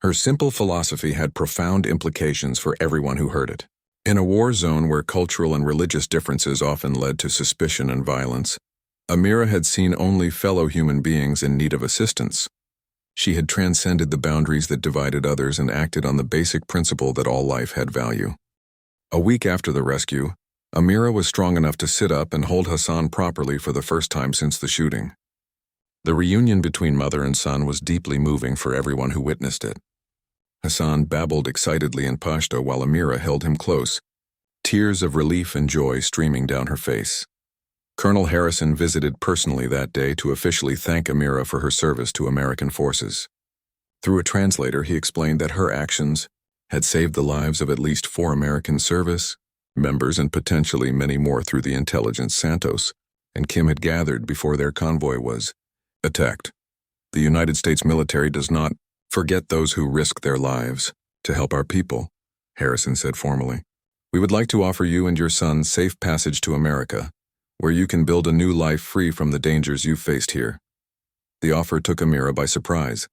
Her simple philosophy had profound implications for everyone who heard it. In a war zone where cultural and religious differences often led to suspicion and violence, Amira had seen only fellow human beings in need of assistance. She had transcended the boundaries that divided others and acted on the basic principle that all life had value. A week after the rescue, Amira was strong enough to sit up and hold Hassan properly for the first time since the shooting. The reunion between mother and son was deeply moving for everyone who witnessed it. Hassan babbled excitedly in Pashto while Amira held him close, tears of relief and joy streaming down her face. Colonel Harrison visited personally that day to officially thank Amira for her service to American forces. Through a translator, he explained that her actions had saved the lives of at least 4 American service members and potentially many more through the intelligence Santos and Kim had gathered before their convoy was attacked. The United States military does not forget those who risk their lives to help our people, Harrison said formally. We would like to offer you and your son safe passage to America, where you can build a new life free from the dangers you've faced here. The offer took Amira by surprise.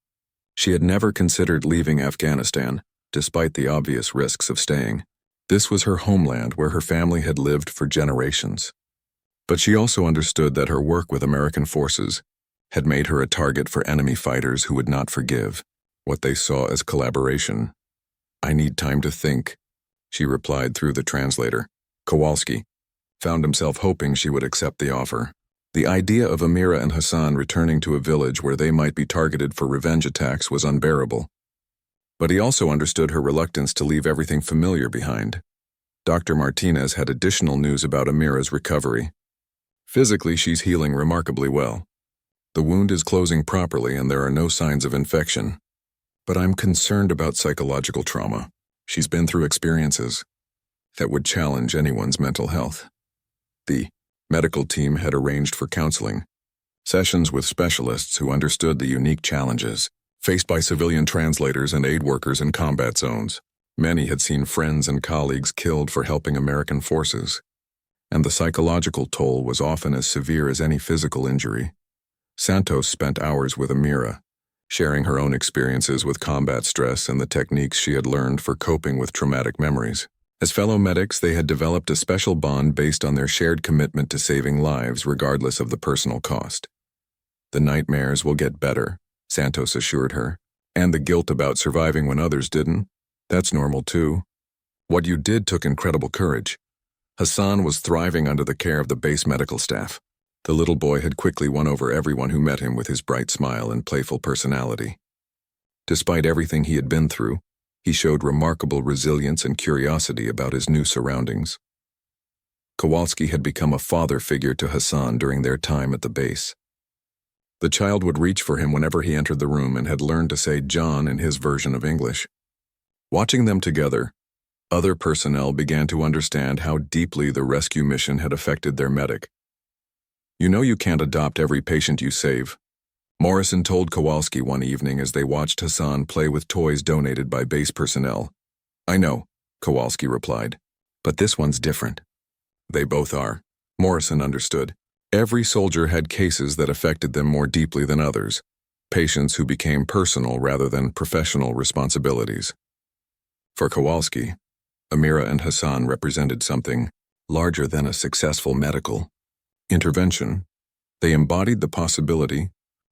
She had never considered leaving Afghanistan, despite the obvious risks of staying. This was her homeland where her family had lived for generations. But she also understood that her work with American forces had made her a target for enemy fighters who would not forgive what they saw as collaboration. I need time to think, she replied through the translator. Kowalski found himself hoping she would accept the offer. The idea of Amira and Hassan returning to a village where they might be targeted for revenge attacks was unbearable. But he also understood her reluctance to leave everything familiar behind. Dr. Martinez had additional news about Amira's recovery. Physically, she's healing remarkably well. The wound is closing properly and there are no signs of infection. But I'm concerned about psychological trauma. She's been through experiences that would challenge anyone's mental health. The medical team had arranged for counseling sessions with specialists who understood the unique challenges faced by civilian translators and aid workers in combat zones. Many had seen friends and colleagues killed for helping American forces, and the psychological toll was often as severe as any physical injury. Santos spent hours with Amira, sharing her own experiences with combat stress and the techniques she had learned for coping with traumatic memories. As fellow medics, they had developed a special bond based on their shared commitment to saving lives regardless of the personal cost. The nightmares will get better, Santos assured her, and the guilt about surviving when others didn't, that's normal too. What you did took incredible courage. Hassan was thriving under the care of the base medical staff. The little boy had quickly won over everyone who met him with his bright smile and playful personality. Despite everything he had been through, he showed remarkable resilience and curiosity about his new surroundings. Kowalski had become a father figure to Hassan during their time at the base. The child would reach for him whenever he entered the room and had learned to say John in his version of English. Watching them together, other personnel began to understand how deeply the rescue mission had affected their medic. You know you can't adopt every patient you save, Morrison told Kowalski one evening as they watched Hassan play with toys donated by base personnel. I know, Kowalski replied, but this one's different. They both are. Morrison understood. Every soldier had cases that affected them more deeply than others, patients who became personal rather than professional responsibilities. For Kowalski, Amira and Hassan represented something larger than a successful medical intervention. They embodied the possibility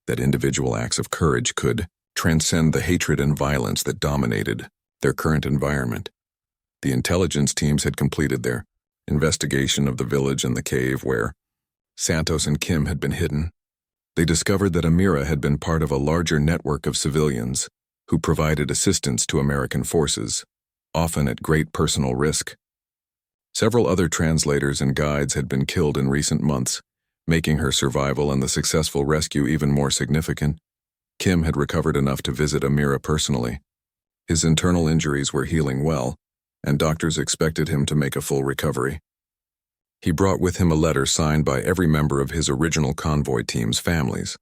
that individual acts of courage could transcend the hatred and violence that dominated their current environment. The intelligence teams had completed their investigation of the village and the cave where Santos and Kim had been hidden. They discovered that Amira had been part of a larger network of civilians who provided assistance to American forces, often at great personal risk. Several other translators and guides had been killed in recent months, making her survival and the successful rescue even more significant. Kim had recovered enough to visit Amira personally. His internal injuries were healing well, and doctors expected him to make a full recovery. He brought with him a letter signed by every member of his original convoy team's families,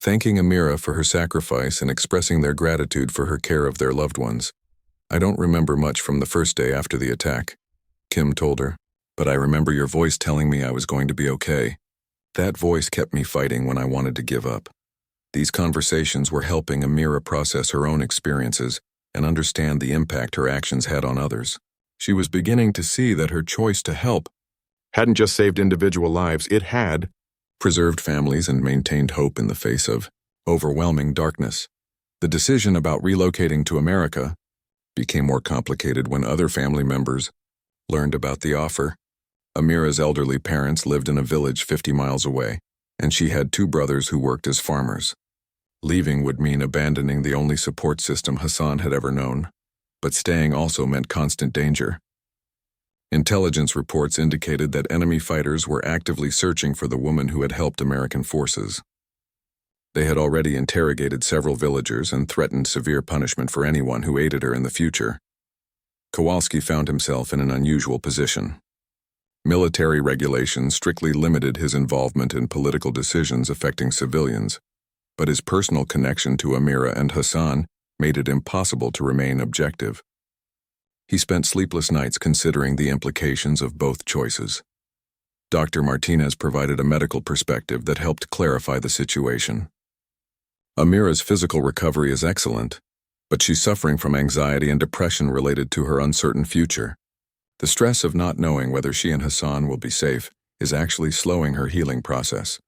thanking Amira for her sacrifice and expressing their gratitude for her care of their loved ones. I don't remember much from the first day after the attack, Kim told her, But I remember your voice telling me I was going to be okay. That voice kept me fighting when I wanted to give up. These conversations were helping Amira process her own experiences and understand the impact her actions had on others. She was beginning to see that her choice to help hadn't just saved individual lives, it had preserved families and maintained hope in the face of overwhelming darkness. The decision about relocating to America became more complicated when other family members learned about the offer. Amira's elderly parents lived in a village 50 miles away, and she had 2 brothers who worked as farmers. Leaving would mean abandoning the only support system Hassan had ever known, but staying also meant constant danger. Intelligence reports indicated that enemy fighters were actively searching for the woman who had helped American forces. They had already interrogated several villagers and threatened severe punishment for anyone who aided her in the future. Kowalski found himself in an unusual position. Military regulations strictly limited his involvement in political decisions affecting civilians, but his personal connection to Amira and Hassan made it impossible to remain objective. He spent sleepless nights considering the implications of both choices. Dr. Martinez provided a medical perspective that helped clarify the situation. Amira's physical recovery is excellent, but she's suffering from anxiety and depression related to her uncertain future. The stress of not knowing whether she and Hassan will be safe is actually slowing her healing process.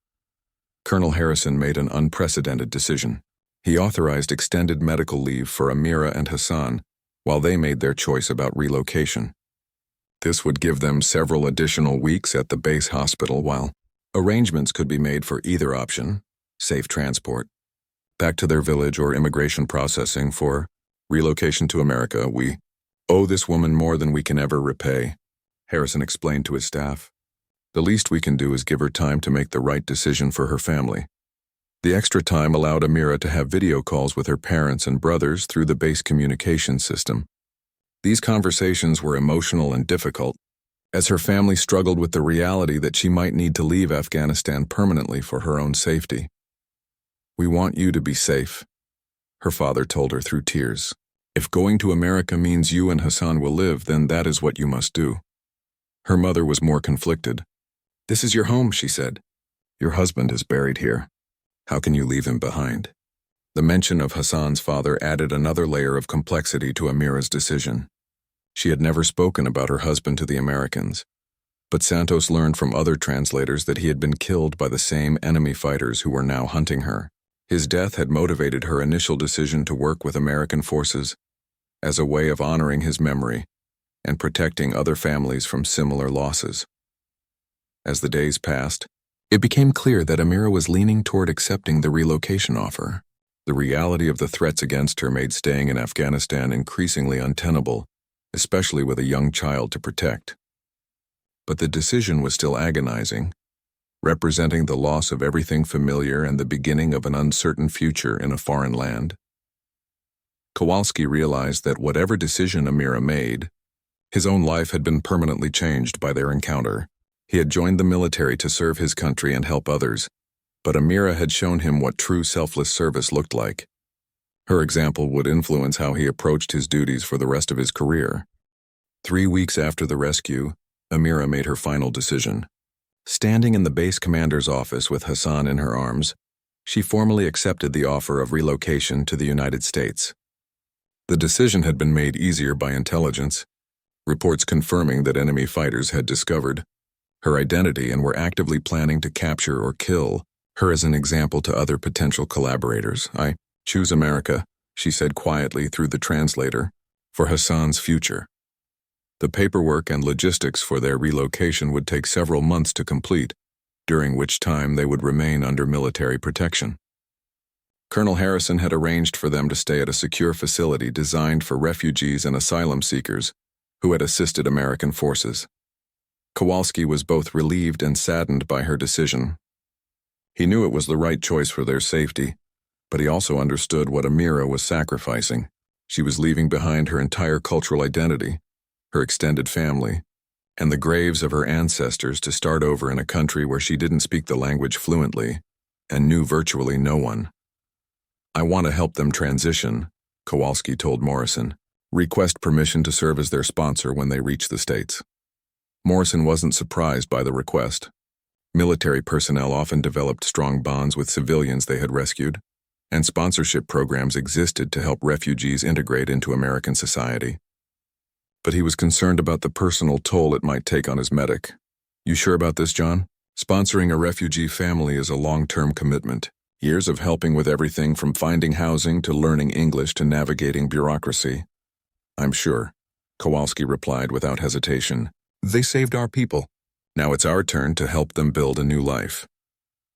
Colonel Harrison made an unprecedented decision. He authorized extended medical leave for Amira and Hassan while they made their choice about relocation. This would give them several additional weeks at the base hospital while arrangements could be made for either option, safe transport, back to their village or immigration processing for relocation to America. We owe this woman more than we can ever repay, Harrison explained to his staff. The least we can do is give her time to make the right decision for her family. The extra time allowed Amira to have video calls with her parents and brothers through the base communication system. These conversations were emotional and difficult, as her family struggled with the reality that she might need to leave Afghanistan permanently for her own safety. "We want you to be safe," her father told her through tears. "If going to America means you and Hassan will live, then that is what you must do." Her mother was more conflicted. "This is your home," she said. "Your husband is buried here. How can you leave him behind?" The mention of Hassan's father added another layer of complexity to Amira's decision. She had never spoken about her husband to the Americans, but Santos learned from other translators that he had been killed by the same enemy fighters who were now hunting her. His death had motivated her initial decision to work with American forces as a way of honoring his memory and protecting other families from similar losses. As the days passed, it became clear that Amira was leaning toward accepting the relocation offer. The reality of the threats against her made staying in Afghanistan increasingly untenable, especially with a young child to protect. But the decision was still agonizing, representing the loss of everything familiar and the beginning of an uncertain future in a foreign land. Kowalski realized that whatever decision Amira made, his own life had been permanently changed by their encounter. He had joined the military to serve his country and help others, but Amira had shown him what true selfless service looked like. Her example would influence how he approached his duties for the rest of his career. 3 weeks after the rescue, Amira made her final decision. Standing in the base commander's office with Hassan in her arms, she formally accepted the offer of relocation to the United States. The decision had been made easier by intelligence, reports confirming that enemy fighters had discovered her identity and were actively planning to capture or kill her as an example to other potential collaborators. "I choose America," she said quietly through the translator, "for Hassan's future." The paperwork and logistics for their relocation would take several months to complete, during which time they would remain under military protection. Colonel Harrison had arranged for them to stay at a secure facility designed for refugees and asylum seekers who had assisted American forces. Kowalski was both relieved and saddened by her decision. He knew it was the right choice for their safety, but he also understood what Amira was sacrificing. She was leaving behind her entire cultural identity, her extended family, and the graves of her ancestors to start over in a country where she didn't speak the language fluently and knew virtually no one. "I want to help them transition," Kowalski told Morrison. "Request permission to serve as their sponsor when they reach the States." Morrison wasn't surprised by the request. Military personnel often developed strong bonds with civilians they had rescued, and sponsorship programs existed to help refugees integrate into American society. But he was concerned about the personal toll it might take on his medic. "You sure about this, John? Sponsoring a refugee family is a long-term commitment. Years of helping with everything from finding housing to learning English to navigating bureaucracy." "I'm sure," Kowalski replied without hesitation. "They saved our people. Now it's our turn to help them build a new life."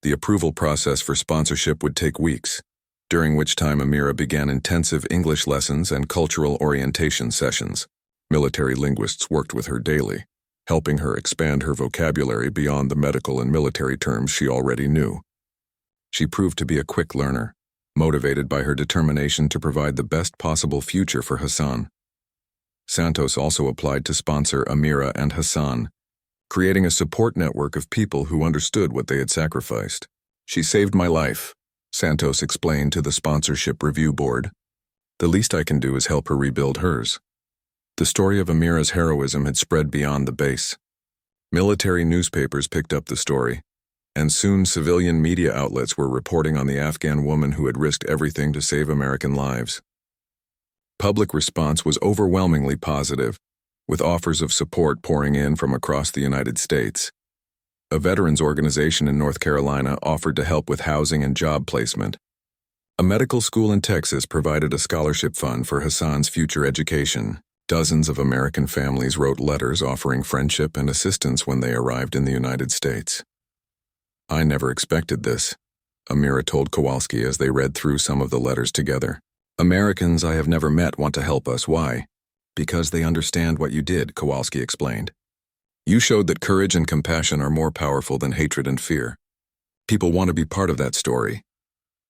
The approval process for sponsorship would take weeks, during which time Amira began intensive English lessons and cultural orientation sessions. Military linguists worked with her daily, helping her expand her vocabulary beyond the medical and military terms she already knew. She proved to be a quick learner, motivated by her determination to provide the best possible future for Hassan. Santos also applied to sponsor Amira and Hassan, creating a support network of people who understood what they had sacrificed. "She saved my life," Santos explained to the sponsorship review board. "The least I can do is help her rebuild hers." The story of Amira's heroism had spread beyond the base. Military newspapers picked up the story, and soon civilian media outlets were reporting on the Afghan woman who had risked everything to save American lives. Public response was overwhelmingly positive, with offers of support pouring in from across the United States. A veterans organization in North Carolina offered to help with housing and job placement. A medical school in Texas provided a scholarship fund for Hassan's future education. Dozens of American families wrote letters offering friendship and assistance when they arrived in the United States. "I never expected this," Amira told Kowalski as they read through some of the letters together. "Americans I have never met want to help us. Why?" "Because they understand what you did," Kowalski explained. "You showed that courage and compassion are more powerful than hatred and fear. People want to be part of that story."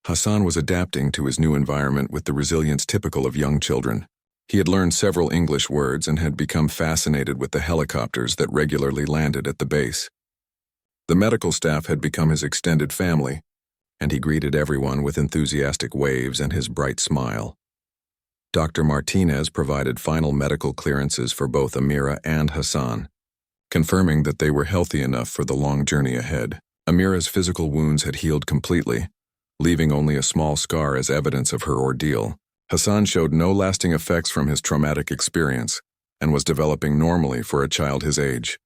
Hassan was adapting to his new environment with the resilience typical of young children. He had learned several English words and had become fascinated with the helicopters that regularly landed at the base. The medical staff had become his extended family, and he greeted everyone with enthusiastic waves and his bright smile. Dr. Martinez provided final medical clearances for both Amira and Hassan, confirming that they were healthy enough for the long journey ahead. Amira's physical wounds had healed completely, leaving only a small scar as evidence of her ordeal. Hassan showed no lasting effects from his traumatic experience and was developing normally for a child his age.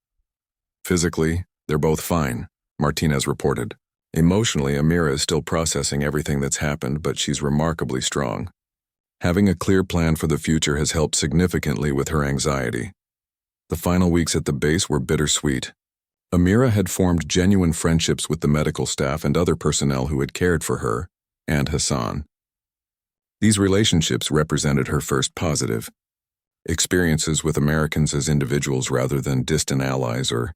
"Physically, they're both fine," Martinez reported. "Emotionally, Amira is still processing everything that's happened, but she's remarkably strong. Having a clear plan for the future has helped significantly with her anxiety." The final weeks at the base were bittersweet. Amira had formed genuine friendships with the medical staff and other personnel who had cared for her and Hassan. These relationships represented her first positive experiences with Americans as individuals rather than distant allies or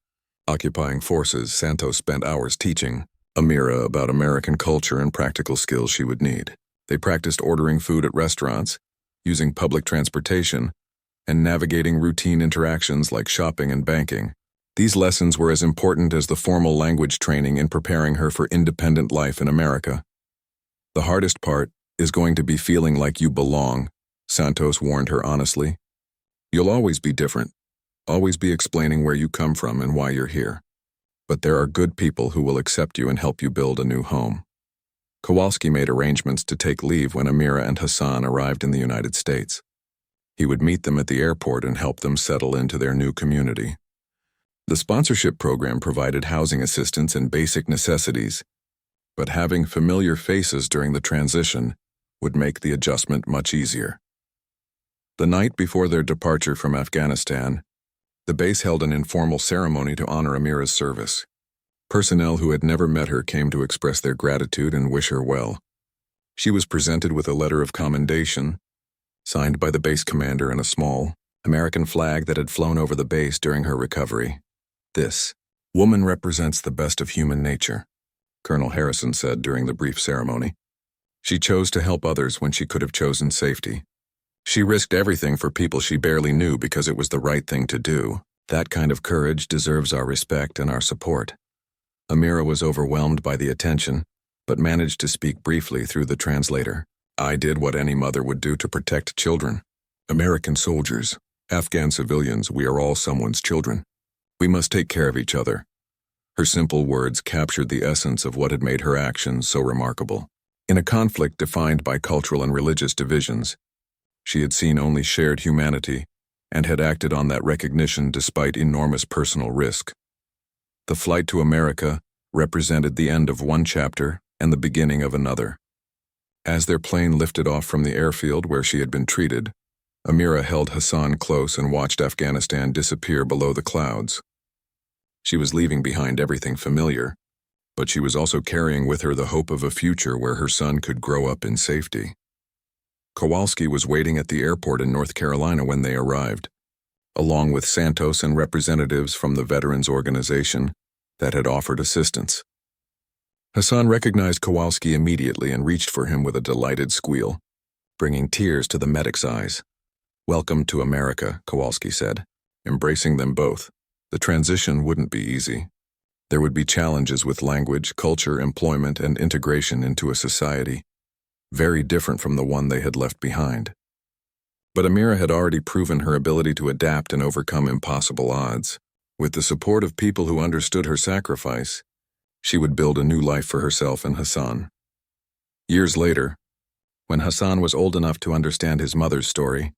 occupying forces. Santos spent hours teaching Amira about American culture and practical skills she would need. They practiced ordering food at restaurants, using public transportation, and navigating routine interactions like shopping and banking. These lessons were as important as the formal language training in preparing her for independent life in America. "The hardest part is going to be feeling like you belong," Santos warned her honestly. "You'll always be different, always be explaining where you come from and why you're here. But there are good people who will accept you and help you build a new home." Kowalski made arrangements to take leave when Amira and Hassan arrived in the United States. He would meet them at the airport and help them settle into their new community. The sponsorship program provided housing assistance and basic necessities, but having familiar faces during the transition would make the adjustment much easier. The night before their departure from Afghanistan, the base held an informal ceremony to honor Amira's service. Personnel who had never met her came to express their gratitude and wish her well. She was presented with a letter of commendation, signed by the base commander and a small American flag that had flown over the base during her recovery. "This woman represents the best of human nature," Colonel Harrison said during the brief ceremony. "She chose to help others when she could have chosen safety. She risked everything for people she barely knew because it was the right thing to do. That kind of courage deserves our respect and our support." Amira was overwhelmed by the attention, but managed to speak briefly through the translator. "I did what any mother would do to protect children. American soldiers, Afghan civilians, we are all someone's children. We must take care of each other. Her simple words captured the essence of what had made her actions so remarkable. In a conflict defined by cultural and religious divisions, she had seen only shared humanity and had acted on that recognition despite enormous personal risk. The flight to America represented the end of one chapter and the beginning of another. As their plane lifted off from the airfield where she had been treated, Amira held Hassan close and watched Afghanistan disappear below the clouds. She was leaving behind everything familiar, but she was also carrying with her the hope of a future where her son could grow up in safety. Kowalski was waiting at the airport in North Carolina when they arrived, along with Santos and representatives from the Veterans Organization that had offered assistance. Hassan recognized Kowalski immediately and reached for him with a delighted squeal, bringing tears to the medic's eyes. "Welcome to America," Kowalski said, embracing them both. The transition wouldn't be easy. There would be challenges with language, culture, employment, and integration into a society very different from the one they had left behind. But Amira had already proven her ability to adapt and overcome impossible odds. With the support of people who understood her sacrifice, she would build a new life for herself and Hassan. Years later, when Hassan was old enough to understand his mother's story,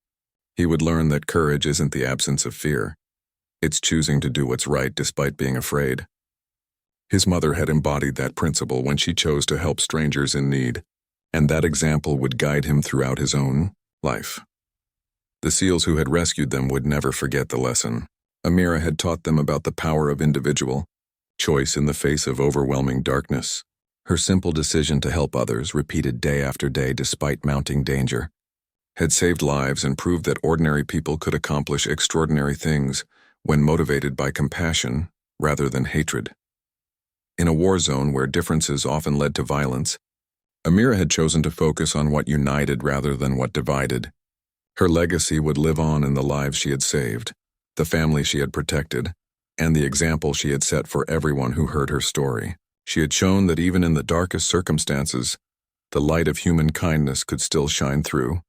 he would learn that courage isn't the absence of fear. It's choosing to do what's right despite being afraid. His mother had embodied that principle when she chose to help strangers in need, and that example would guide him throughout his own life. The SEALs who had rescued them would never forget the lesson. Amira had taught them about the power of individual choice in the face of overwhelming darkness. Her simple decision to help others, repeated day after day despite mounting danger, had saved lives and proved that ordinary people could accomplish extraordinary things when motivated by compassion rather than hatred. In a war zone where differences often led to violence, Amira had chosen to focus on what united rather than what divided. Her legacy would live on in the lives she had saved, the family she had protected, and the example she had set for everyone who heard her story. She had shown that even in the darkest circumstances, the light of human kindness could still shine through.